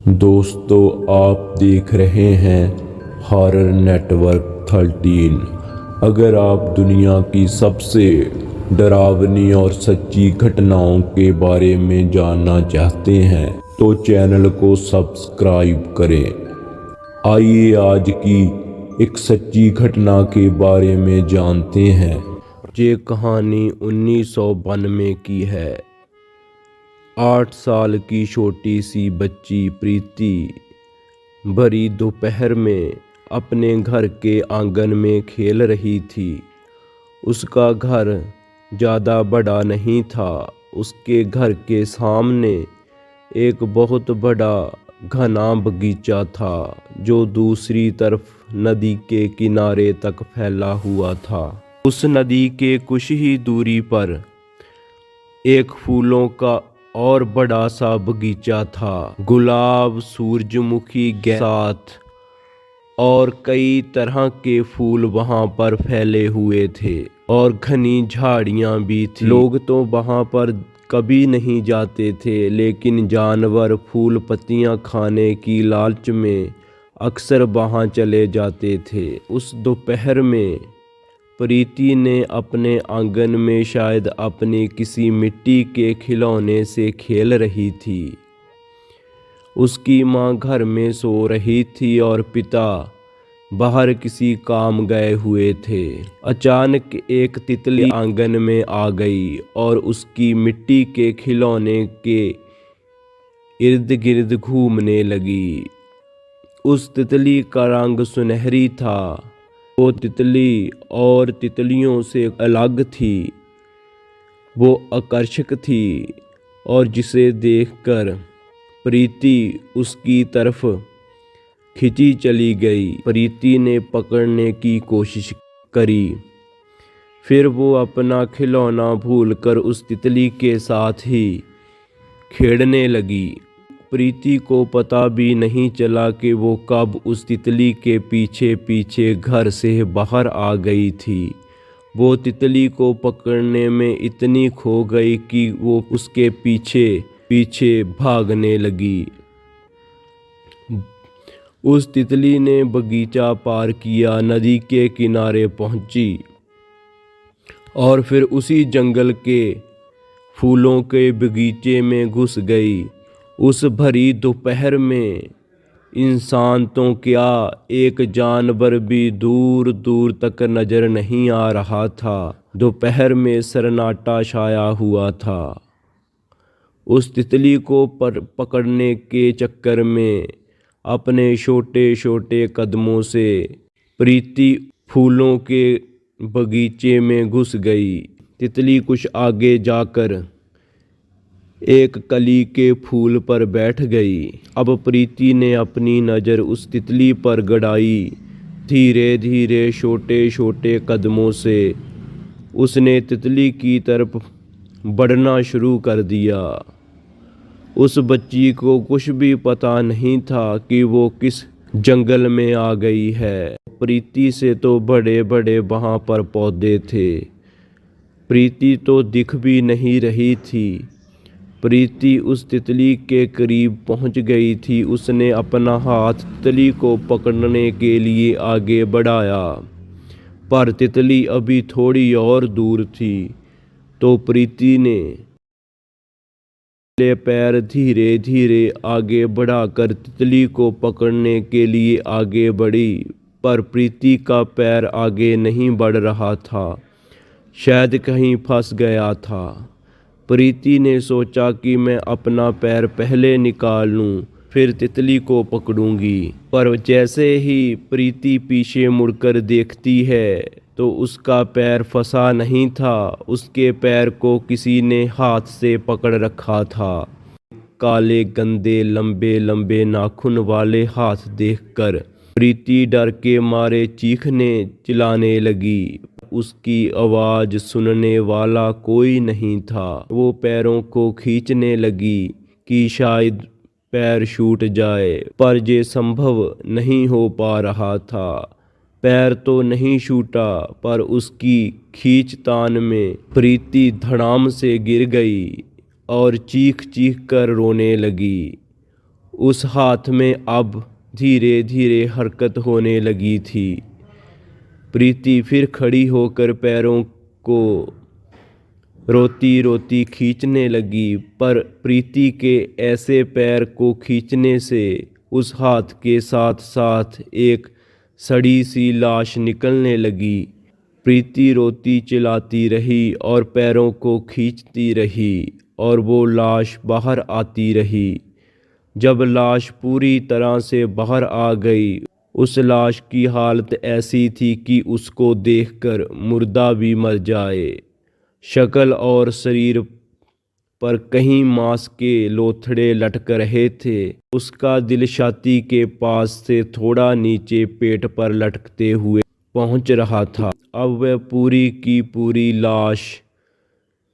दोस्तों, आप देख रहे हैं हॉरर नेटवर्क 13। अगर आप दुनिया की सबसे डरावनी और सच्ची घटनाओं के बारे में जानना चाहते हैं तो चैनल को सब्सक्राइब करें। आइए आज की एक सच्ची घटना के बारे में जानते हैं। ये कहानी 1992 की है। 8 साल की छोटी सी बच्ची प्रीति भरी दोपहर में अपने घर के आंगन में खेल रही थी। उसका घर ज़्यादा बड़ा नहीं था। उसके घर के सामने एक बहुत बड़ा घना बगीचा था जो दूसरी तरफ नदी के किनारे तक फैला हुआ था। उस नदी के कुछ ही दूरी पर एक फूलों का और बड़ा सा बगीचा था। गुलाब, सूरजमुखी, गेंदा और कई तरह के फूल वहां पर फैले हुए थे और घनी झाड़ियां भी थी। लोग तो वहां पर कभी नहीं जाते थे, लेकिन जानवर फूल पत्तियां खाने की लालच में अक्सर वहां चले जाते थे। उस दोपहर में प्रीति ने अपने आंगन में शायद अपने किसी मिट्टी के खिलौने से खेल रही थी। उसकी माँ घर में सो रही थी और पिता बाहर किसी काम गए हुए थे। अचानक एक तितली आंगन में आ गई और उसकी मिट्टी के खिलौने के इर्द गिर्द घूमने लगी। उस तितली का रंग सुनहरी था। वो तितली और तितलियों से अलग थी। वो आकर्षक थी और जिसे देखकर प्रीति उसकी तरफ खिंची चली गई। प्रीति ने पकड़ने की कोशिश करी, फिर वो अपना खिलौना भूलकर उस तितली के साथ ही खेलने लगी। प्रीति को पता भी नहीं चला कि वो कब उस तितली के पीछे पीछे घर से बाहर आ गई थी। वो तितली को पकड़ने में इतनी खो गई कि वो उसके पीछे पीछे भागने लगी। उस तितली ने बगीचा पार किया, नदी के किनारे पहुंची और फिर उसी जंगल के फूलों के बगीचे में घुस गई। उस भरी दोपहर में इंसान तो क्या, एक जानवर भी दूर दूर तक नजर नहीं आ रहा था। दोपहर में सन्नाटा छाया हुआ था। उस तितली को पकड़ने के चक्कर में अपने छोटे छोटे कदमों से प्रीति फूलों के बगीचे में घुस गई। तितली कुछ आगे जाकर एक कली के फूल पर बैठ गई। अब प्रीति ने अपनी नज़र उस तितली पर गड़ाई। धीरे धीरे छोटे छोटे कदमों से उसने तितली की तरफ बढ़ना शुरू कर दिया। उस बच्ची को कुछ भी पता नहीं था कि वो किस जंगल में आ गई है। प्रीति से तो बड़े बड़े वहाँ पर पौधे थे। प्रीति तो दिख भी नहीं रही थी। प्रीति उस तितली के करीब पहुंच गई थी। उसने अपना हाथ तितली को पकड़ने के लिए आगे बढ़ाया, पर तितली अभी थोड़ी और दूर थी। तो प्रीति ने अपने पैर धीरे धीरे आगे बढ़ाकर तितली को पकड़ने के लिए आगे बढ़ी, पर प्रीति का पैर आगे नहीं बढ़ रहा था। शायद कहीं फंस गया था। प्रीति ने सोचा कि मैं अपना पैर पहले निकाल लूं, फिर तितली को पकड़ूंगी। पर जैसे ही प्रीति पीछे मुड़कर देखती है तो उसका पैर फंसा नहीं था। उसके पैर को किसी ने हाथ से पकड़ रखा था। काले गंदे लंबे लंबे नाखून वाले हाथ देखकर प्रीति डर के मारे चीखने चिल्लाने लगी। उसकी आवाज़ सुनने वाला कोई नहीं था। वो पैरों को खींचने लगी कि शायद पैर छूट जाए, पर ये संभव नहीं हो पा रहा था। पैर तो नहीं छूटा, पर उसकी खींचतान में प्रीति धड़ाम से गिर गई और चीख चीख कर रोने लगी। उस हाथ में अब धीरे धीरे हरकत होने लगी थी। प्रीति फिर खड़ी होकर पैरों को रोती रोती खींचने लगी, पर प्रीति के ऐसे पैर को खींचने से उस हाथ के साथ साथ एक सड़ी सी लाश निकलने लगी। प्रीति रोती चिल्लाती रही और पैरों को खींचती रही और वो लाश बाहर आती रही। जब लाश पूरी तरह से बाहर आ गई, उस लाश की हालत ऐसी थी कि उसको देखकर मुर्दा भी मर जाए। शक्ल और शरीर पर कहीं मांस के लोथड़े लटक रहे थे। उसका दिल छाती के पास से थोड़ा नीचे पेट पर लटकते हुए पहुंच रहा था। अब वह पूरी की पूरी लाश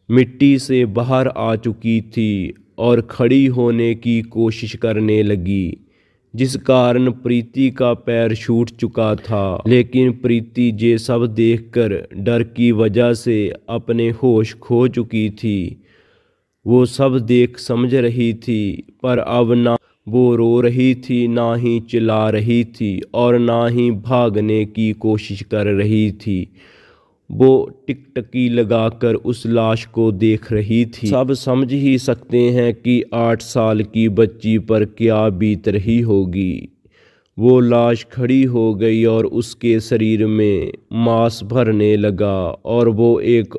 मिट्टी से बाहर आ चुकी थी और खड़ी होने की कोशिश करने लगी, जिस कारण प्रीति का पैर छूट चुका था। लेकिन प्रीति ये सब देखकर डर की वजह से अपने होश खो चुकी थी। वो सब देख समझ रही थी, पर अब ना वो रो रही थी, ना ही चिल्ला रही थी और ना ही भागने की कोशिश कर रही थी। वो टिकटकी लगाकर उस लाश को देख रही थी। सब समझ ही सकते हैं कि 8 साल की बच्ची पर क्या बीत रही होगी। वो लाश खड़ी हो गई और उसके शरीर में मांस भरने लगा और वो एक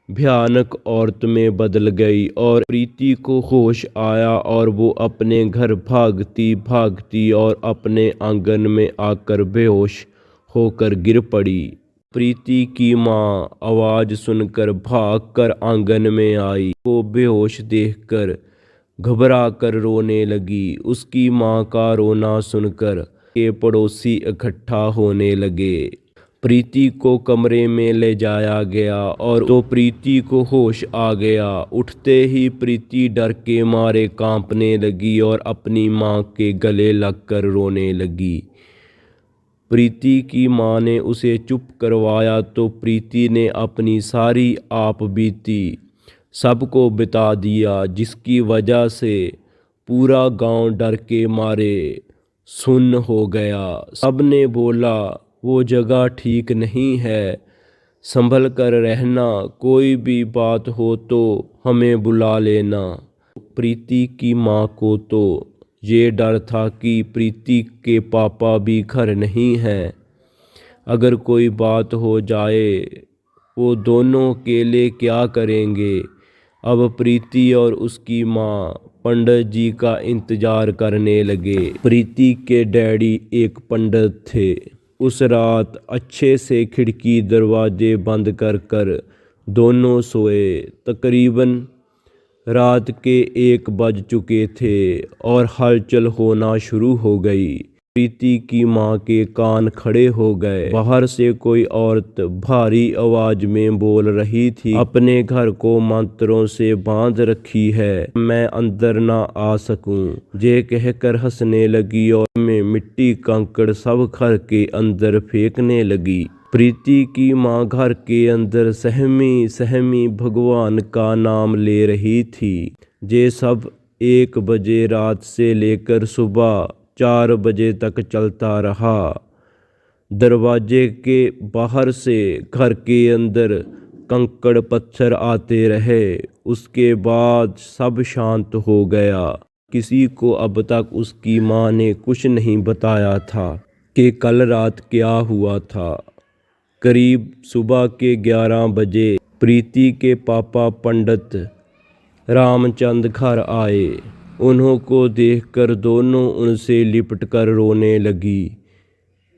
भयानक औरत में बदल गई। और प्रीति को होश आया और वो अपने घर भागती भागती और अपने आंगन में आकर बेहोश होकर गिर पड़ी। प्रीति की माँ आवाज़ सुनकर भागकर आंगन में आई। वो बेहोश देखकर घबरा कर रोने लगी। उसकी माँ का रोना सुनकर के पड़ोसी इकट्ठा होने लगे। प्रीति को कमरे में ले जाया गया और तो प्रीति को होश आ गया। उठते ही प्रीति डर के मारे कांपने लगी और अपनी माँ के गले लगकर रोने लगी। प्रीति की माँ ने उसे चुप करवाया तो प्रीति ने अपनी सारी आप बीती सबको बता दिया, जिसकी वजह से पूरा गांव डर के मारे सुन्न हो गया। सबने बोला वो जगह ठीक नहीं है, संभल कर रहना, कोई भी बात हो तो हमें बुला लेना। प्रीति की माँ को तो ये डर था कि प्रीति के पापा भी घर नहीं हैं। अगर कोई बात हो जाए वो दोनों अकेले क्या करेंगे। अब प्रीति और उसकी माँ पंडित जी का इंतजार करने लगे। प्रीति के डैडी एक पंडित थे। उस रात अच्छे से खिड़की दरवाजे बंद कर कर दोनों सोए। तकरीबन रात के 1 बज चुके थे और हलचल होना शुरू हो गई। प्रीति की माँ के कान खड़े हो गए। बाहर से कोई औरत भारी आवाज में बोल रही थी, अपने घर को मंत्रों से बांध रखी है, मैं अंदर ना आ सकूं। ये कहकर हंसने लगी और में मिट्टी कंकड़ सब घर के अंदर फेंकने लगी। प्रीति की माँ घर के अंदर सहमी सहमी भगवान का नाम ले रही थी। ये सब 1 बजे रात से लेकर सुबह 4 बजे तक चलता रहा। दरवाजे के बाहर से घर के अंदर कंकड़ पत्थर आते रहे। उसके बाद सब शांत हो गया। किसी को अब तक उसकी माँ ने कुछ नहीं बताया था कि कल रात क्या हुआ था। करीब सुबह के 11 बजे प्रीति के पापा पंडित रामचंद घर आए। उन्हों को देखकर दोनों उनसे लिपटकर रोने लगी।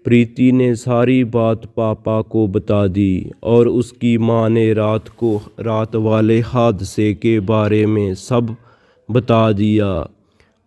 प्रीति ने सारी बात पापा को बता दी और उसकी माँ ने रात वाले हादसे के बारे में सब बता दिया।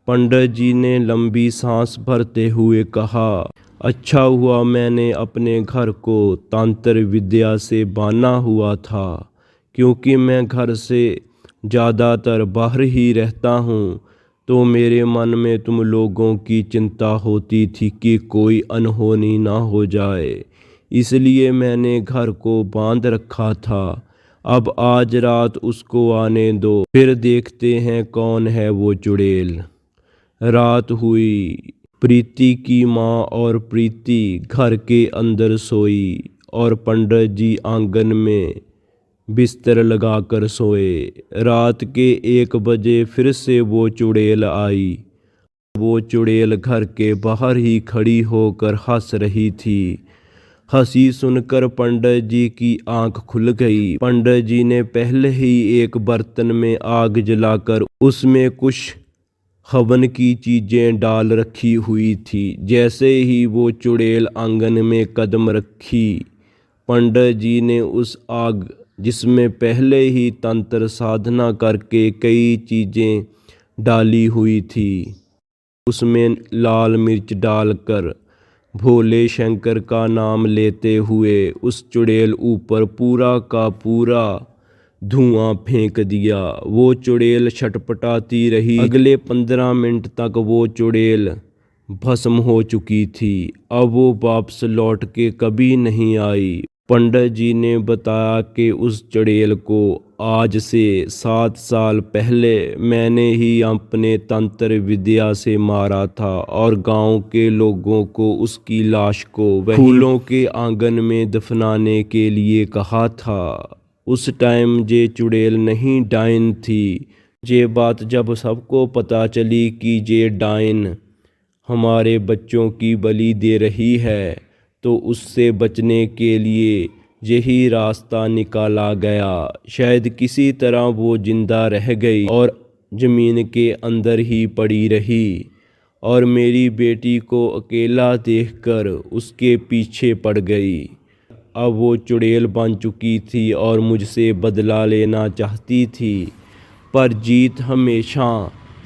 पंडित जी ने लंबी सांस भरते हुए कहा, अच्छा हुआ मैंने अपने घर को तंत्र विद्या से बांधा हुआ था, क्योंकि मैं घर से ज़्यादातर बाहर ही रहता हूँ, तो मेरे मन में तुम लोगों की चिंता होती थी कि कोई अनहोनी ना हो जाए, इसलिए मैंने घर को बांध रखा था। अब आज रात उसको आने दो, फिर देखते हैं कौन है वो चुड़ैल। रात हुई। प्रीति की माँ और प्रीति घर के अंदर सोई और पंडित जी आंगन में बिस्तर लगाकर सोए। रात के 1 बजे फिर से वो चुड़ैल आई। वो चुड़ैल घर के बाहर ही खड़ी होकर हंस रही थी। हंसी सुनकर पंडित जी की आंख खुल गई। पंडित जी ने पहले ही एक बर्तन में आग जलाकर उसमें कुछ हवन की चीजें डाल रखी हुई थी। जैसे ही वो चुड़ैल आंगन में कदम रखी, पंडित जी ने उस आग जिसमें पहले ही तंत्र साधना करके कई चीजें डाली हुई थी, उसमें लाल मिर्च डालकर भोले शंकर का नाम लेते हुए उस चुड़ैल ऊपर पूरा का पूरा धुआं फेंक दिया। वो चुड़ैल छटपटाती रही। अगले 15 मिनट तक वो चुड़ैल भस्म हो चुकी थी। अब वो वापस लौट के कभी नहीं आई। पंडित जी ने बताया कि उस चुड़ैल को आज से 7 साल पहले मैंने ही अपने तंत्र विद्या से मारा था और गांव के लोगों को उसकी लाश को फूलों के आंगन में दफनाने के लिए कहा था। उस टाइम ये चुड़ैल नहीं डायन थी। ये बात जब सबको पता चली कि ये डायन हमारे बच्चों की बलि दे रही है, तो उससे बचने के लिए यही रास्ता निकाला गया। शायद किसी तरह वो जिंदा रह गई और ज़मीन के अंदर ही पड़ी रही और मेरी बेटी को अकेला देखकर उसके पीछे पड़ गई। अब वो चुड़ैल बन चुकी थी और मुझसे बदला लेना चाहती थी, पर जीत हमेशा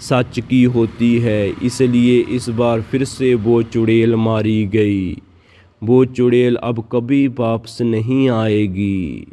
सच की होती है, इसलिए इस बार फिर से वो चुड़ैल मारी गई। वो चुड़ैल अब कभी वापस नहीं आएगी।